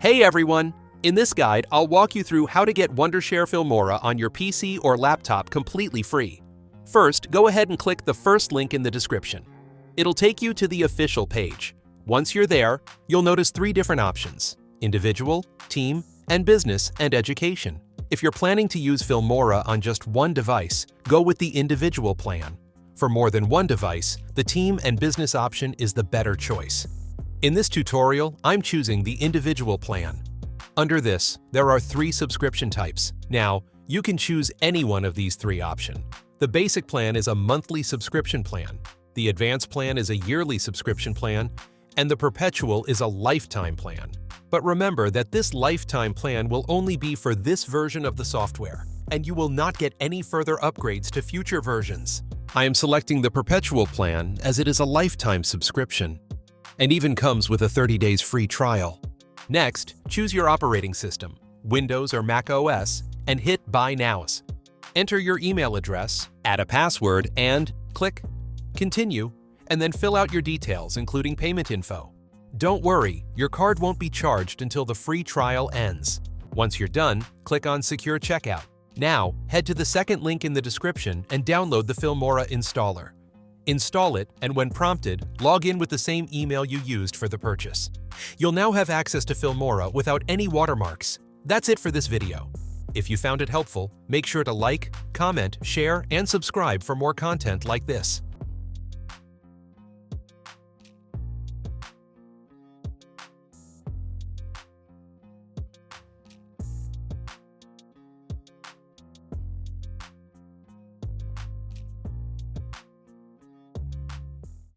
Hey everyone! In this guide, I'll walk you through how to get Wondershare Filmora on your PC or laptop completely free. First, go ahead and click the first link in the description. It'll take you to the official page. Once you're there, you'll notice 3 different options: individual, team, and business and education. If you're planning to use Filmora on just one device, go with the individual plan. For more than one device, the team and business option is the better choice. In this tutorial, I'm choosing the individual plan. Under this, there are 3 subscription types. Now, you can choose any one of these 3 options. The basic plan is a monthly subscription plan, the advanced plan is a yearly subscription plan, and the perpetual is a lifetime plan. But remember that this lifetime plan will only be for this version of the software, and you will not get any further upgrades to future versions. I am selecting the perpetual plan as it is a lifetime subscription, and even comes with a 30 days free trial. Next, choose your operating system, Windows or Mac OS, and hit Buy Nows. Enter your email address, add a password, and click Continue, and then fill out your details, including payment info. Don't worry, your card won't be charged until the free trial ends. Once you're done, click on Secure Checkout. Now, head to the second link in the description and download the Filmora installer. Install it, and when prompted, log in with the same email you used for the purchase. You'll now have access to Filmora without any watermarks. That's it for this video. If you found it helpful, make sure to like, comment, share, and subscribe for more content like this.